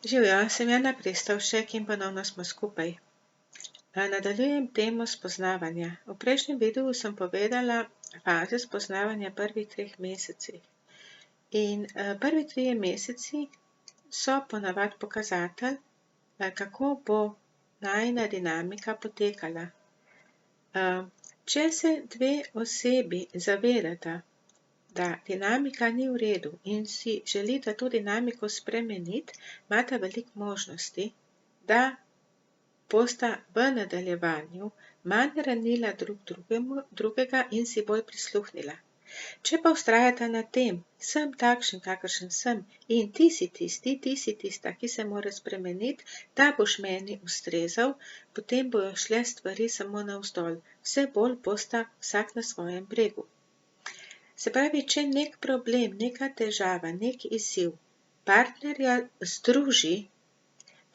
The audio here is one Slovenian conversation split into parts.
Živjo, sem Jana Kristovšek in ponovno smo skupaj. Nadaljujem temo spoznavanja. V prejšnjem videu sem povedala faze spoznavanja prvih 3 mesecih. In prvi 3 meseci so ponavadi pokazatelj, kako bo najina dinamika potekala. Če se dve osebi zavedata, da dinamika ni v redu in si želita to dinamiko spremeniti, imata veliko možnosti, da bosta v nadaljevanju manj ranila drugega in si bolj prisluhnila. Če pa vztrajata na tem, sem takšen, kakršen sem in ti si tista, ki se mora spremeniti, da boš meni ustrezal, potem bojo šle stvari samo navzdol. Vse bolj bosta vsak na svojem bregu. Se pravi, če nek problem, neka težava, nek izziv partnerja združi,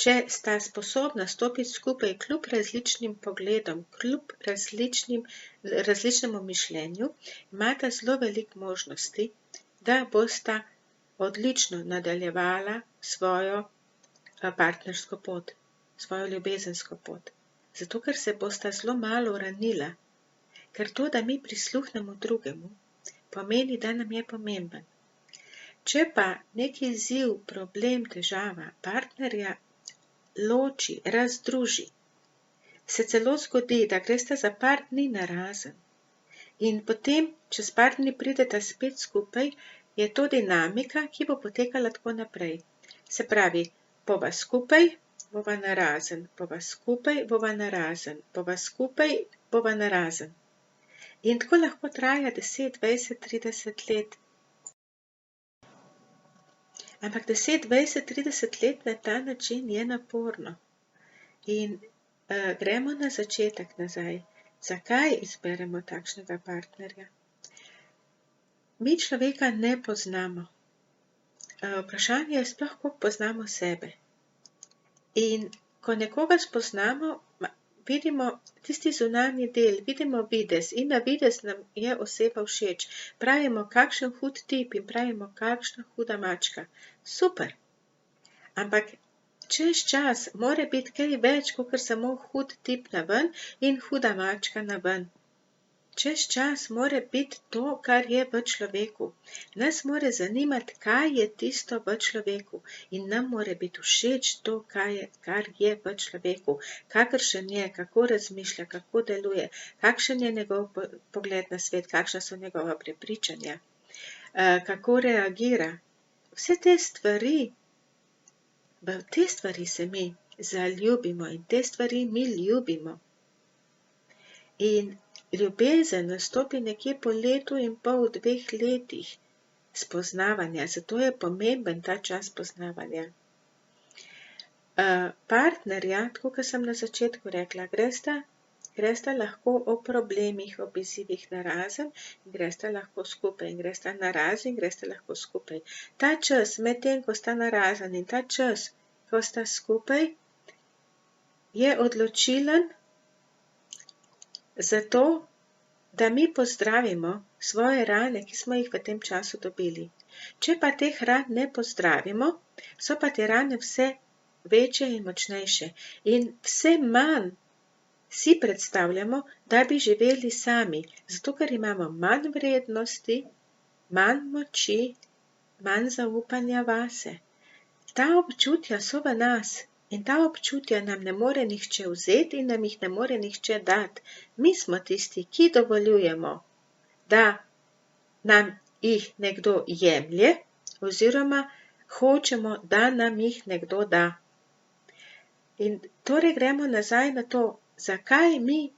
če sta sposobna stopiti skupaj kljub različnim pogledom, kljub različnemu mišljenju, imata zelo veliko možnosti, da bosta odlično nadaljevala svojo partnersko pot, svojo ljubezensko pot. Zato, ker se bosta zelo malo ranila. Ker to, da mi prisluhnemo drugemu, pomeni, da nam je pomemben. Če pa neki izziv, problem, težava partnerja loči, razdruži, se celo zgodi, da gresta za par dni narazen in potem čez par dni prideta spet skupaj, je to dinamika, ki bo potekala tako naprej. Se pravi, bova skupaj, bova narazen, bova skupaj, bova narazen, bova skupaj, bova narazen. In tako lahko traja 10, 20, 30 let. Ampak 10, 20, 30 let na ta način je naporno. In gremo na začetek nazaj. Zakaj izberemo takšnega partnerja? Mi človeka ne poznamo. Vprašanje je sploh, koliko poznamo sebe. In ko nekoga spoznamo, vidimo tisti zunanji del, vidimo videz in na videz nam je oseba všeč. Pravimo, kakšen hud tip in pravimo, kakšna huda mačka. Super. Ampak čez čas mora biti kaj več, kakor samo hud tip naven in huda mačka naven. Čez čas mora biti to, kar je v človeku. Nas mora zanimati, kaj je tisto v človeku in nam mora biti všeč to, kar je v človeku. Kakršen je, kako razmišlja, kako deluje, kakšen je njegov pogled na svet, kakšna so njegova prepričanja, kako reagira. Vse te stvari, v te stvari se mi zaljubimo in te stvari mi ljubimo. In ljubezen nastopi nekje po letu in pol, 2 letih spoznavanja, zato je pomemben ta čas spoznavanja. Partnerja, tako kot sem na začetku rekla, gresta lahko o problemih, o izzivih narazen in gresta lahko skupaj in gresta narazen in gresta lahko skupaj. Ta čas, medtem ko sta narazen in ta čas, ko sta skupaj, je odločilen zato, da mi pozdravimo svoje rane, ki smo jih v tem času dobili. Če pa teh ran ne pozdravimo, so pa te rane vse večje in močnejše. In vse manj si predstavljamo, da bi živeli sami, zato ker imamo manj vrednosti, manj moči, manj zaupanja vase. Ta občutja so v nas. In ta občutja nam ne more nihče vzeti in nam jih ne more nihče dati. Mi smo tisti, ki dovoljujemo, da nam jih nekdo jemlje oziroma hočemo, da nam jih nekdo da. In torej gremo nazaj na to, zakaj mi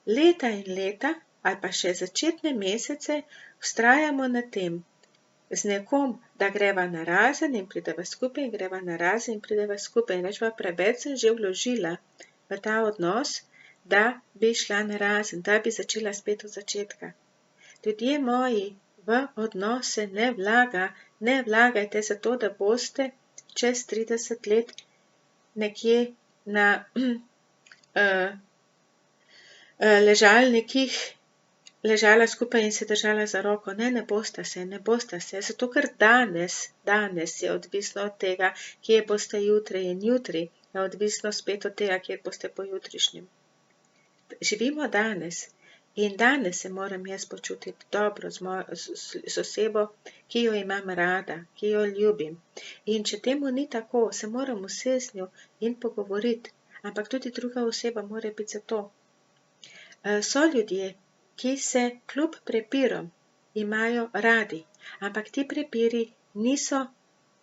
leta in leta ali pa še začetne mesece vztrajamo na tem, z nekom, da greva narazen in prideva skupaj in greva narazen in prideva skupaj. In rečeva, preveč sem že vložila v ta odnos, da bi šla narazen, da bi začela spet od začetka. Ljudje moji, v odnose ne vlagajte zato, da boste čez 30 let nekje na ležalnikih ležala skupaj in se držala za roko. Ne bosta se, zato ker danes je odvisno od tega, kje boste jutri in jutri je odvisno spet od tega, kje boste pojutrišnjem. Živimo danes in danes se moram jaz počutiti dobro z osebo, ki jo imam rada, ki jo ljubim. In če temu ni tako, se moram usesti z njo in pogovoriti, ampak tudi druga oseba mora biti za to. So ljudje, ki se kljub prepirom imajo radi, ampak ti prepiri niso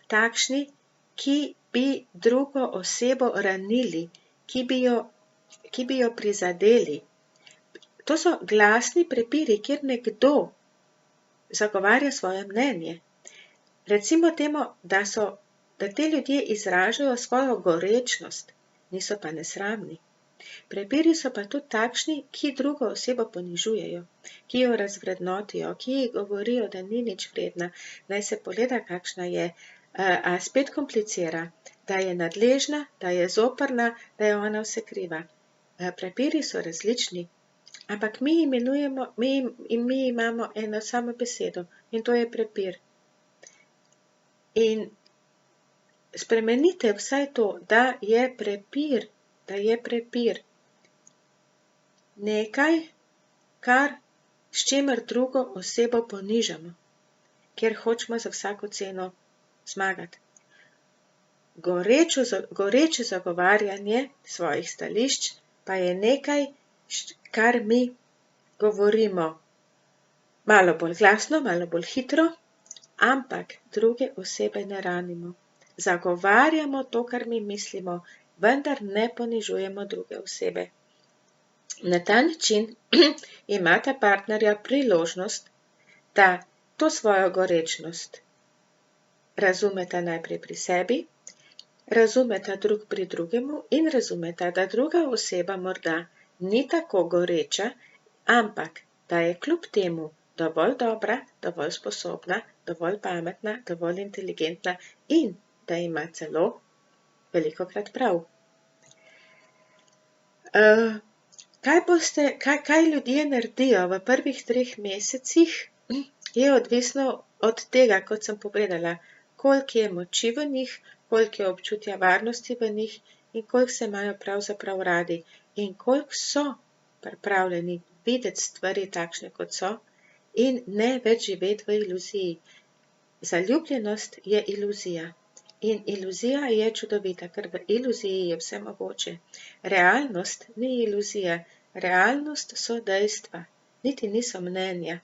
takšni, ki bi drugo osebo ranili, ki bi jo prizadeli. To so glasni prepiri, kjer nekdo zagovarja svoje mnenje. Recimo temu, da ti ljudje izražajo svojo gorečnost, niso pa nesramni. Prepiri so pa tudi takšni, ki drugo osebo ponižujejo, ki jo razvrednotijo, ki ji govorijo, da ni nič vredna, naj se pogleda, kakšna je, a spet komplicira, da je nadležna, da je zoprna, da je ona vse kriva. Prepiri so različni, ampak mi imamo eno samo besedo in to je prepir. In spremenite vsaj to, da je prepir nekaj, s čimer drugo osebo ponižamo, ker hočemo za vsako ceno zmagati. Goreče zagovarjanje svojih stališč pa je nekaj, kar mi govorimo malo bolj glasno, malo bolj hitro, ampak druge osebe ne ranimo. Zagovarjamo to, kar mi mislimo, vendar ne ponižujemo druge osebe. Na ta način imata partnerja priložnost, da to svojo gorečnost razumeta najprej pri sebi, razumeta drug pri drugemu in razumeta, da druga oseba morda ni tako goreča, ampak da je kljub temu dovolj dobra, dovolj sposobna, dovolj pametna, dovolj inteligentna in da ima celo velikokrat prav. Kaj ljudje naredijo v prvih 3 mesecih, je odvisno od tega, kot sem povedala, koliko je moči v njih, koliko je občutja varnosti v njih in koliko se imajo pravzaprav radi in koliko so pripravljeni videti stvari takšne, kot so in ne več živeti v iluziji. Zaljubljenost je iluzija. In iluzija je čudovita, ker v iluziji je vse mogoče. Realnost ni iluzija, realnost so dejstva, niti niso mnenja.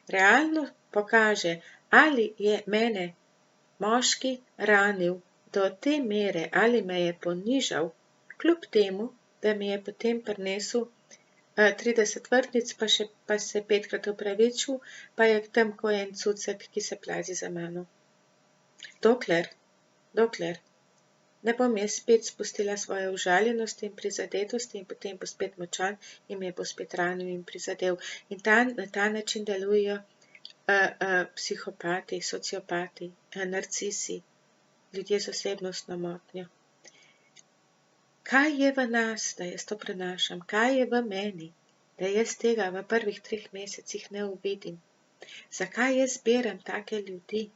Realnost pokaže, ali je mene moški ranil do te mere, ali me je ponižal, kljub temu, da mi je potem prinesel 30 vrtnic, pa se 5-krat opravičil, pa je tam ko en cucek, ki se plazi za mano. Dokler ne bom jaz spet spustila svoje užaljenosti in prizadetosti in potem bo spet močan in me bo spet ranil in prizadel. In na ta način delujejo psihopati, sociopati, narcisi, ljudje z osebnostno motnjo. Kaj je v nas, da jaz to prenašam? Kaj je v meni, da jaz tega v prvih 3 mesecih ne uvidim? Zakaj jaz zbiram take ljudi?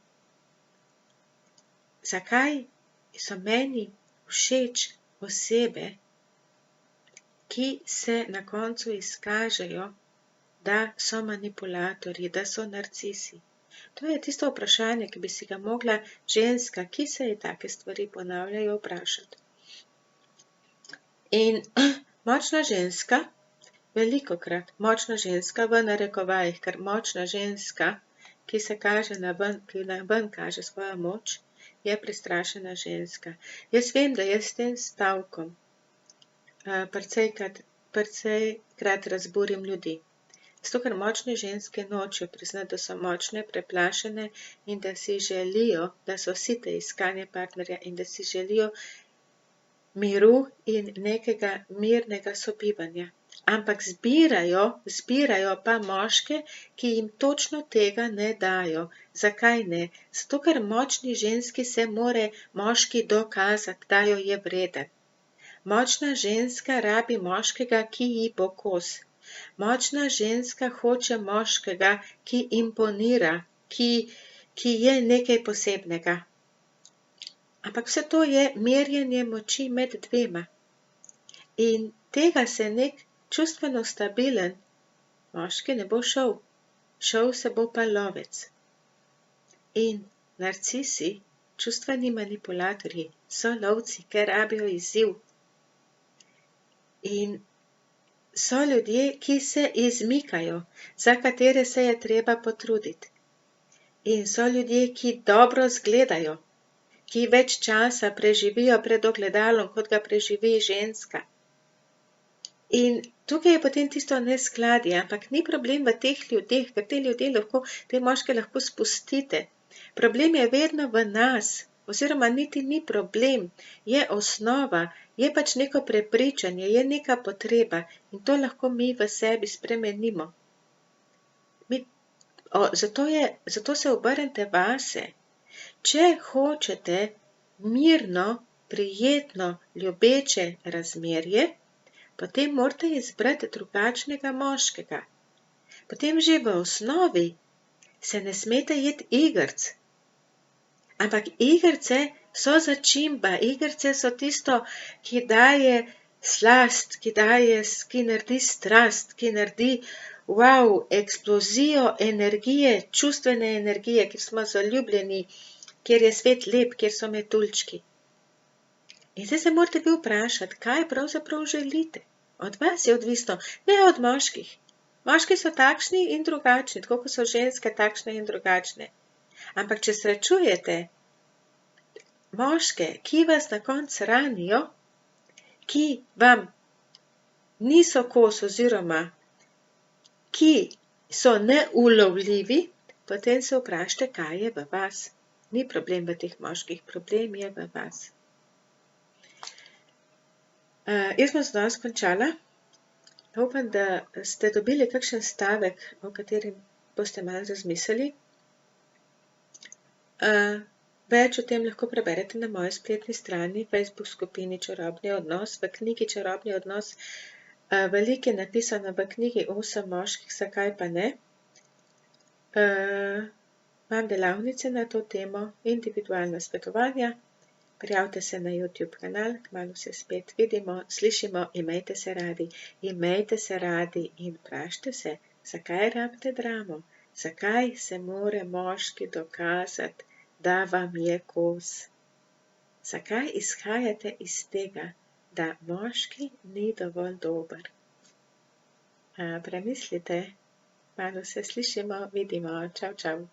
Zakaj so meni všeč osebe, ki se na koncu izkažejo, da so manipulatorji, da so narcisi? To je tisto vprašanje, ki bi si ga mogla ženska, ki se ji take stvari ponavljajo, vprašati. In močna ženska, velikokrat močna ženska v narekovajih, ker močna ženska, ki na ven kaže svojo moč, je prestrašena ženska. Jaz vem, da jaz s tem stavkom precej-krat razburim ljudi. Zato, ker močne ženske nočejo priznati, da so močne, preplašene in da si želijo, da so site iskanja partnerja in da si želijo miru in nekega mirnega sobivanja. Ampak zbirajo pa moške, ki jim točno tega ne dajo. Zakaj ne? Zato, ker močni ženski se more moški dokazati, da jo je vreden. Močna ženska rabi moškega, ki ji bo kos. Močna ženska hoče moškega, ki imponira, ki je nekaj posebnega. Ampak vse to je merjenje moči med dvema. In tega se nek čustveno stabilen moški ne bo šel. Šel se bo pa lovec. In narcisi, čustveni manipulatorji, so lovci, ker rabijo izziv. In so ljudje, ki se izmikajo, za katere se je treba potruditi. In so ljudje, ki dobro izgledajo, ki več časa preživijo pred ogledalom, kot ga preživi ženska. In tukaj je potem tisto neskladje, ampak ni problem v teh ljudeh, ker te moške lahko spustite. Problem je vedno v nas, oziroma niti ni problem, je osnova, je pač neko prepričanje, je neka potreba in to lahko mi v sebi spremenimo. Zato se obrnite vase. Če hočete mirno, prijetno, ljubeče razmerje, potem morate izbrati drugačnega moškega. Potem že v osnovi se ne smete jeti igric. Ampak igrice so začimba, igrice so tisto, ki daje slast, ki naredi strast, ki naredi eksplozijo energije, čustvene energije, kjer smo zaljubljeni, kjer je svet lep, kjer so metuljčki. In zdaj se morate vi vprašati, kaj pravzaprav želite. Od vas je odvisno, ne od moških. Moški so takšni in drugačni, tako kot so ženske takšne in drugačne. Ampak če srečujete moške, ki vas na koncu ranijo, ki vam niso kos oziroma ki so neulovljivi, potem se vprašajte, kaj je v vas. Ni problem v teh moških, problem je v vas. Jaz bom danes končala. Upam, da ste dobili kakšen stavek, o katerem boste malo razmislili. Več o tem lahko preberete na moji spletni strani, Facebook skupini Čarobni odnos, v knjigi Čarobni odnos. Veliko je napisano v knjigi 8 moških, zakaj pa ne. Imam delavnice na to temo, individualna svetovanja. Prijavite se na YouTube kanal, kmalu se spet vidimo, slišimo, imejte se radi in vprašajte se, zakaj rabite dramo, zakaj se mora moški dokazati, da vam je kos. Zakaj izhajate iz tega, da moški ni dovolj dober. Premislite, kmalu se slišimo, vidimo, čau, čau.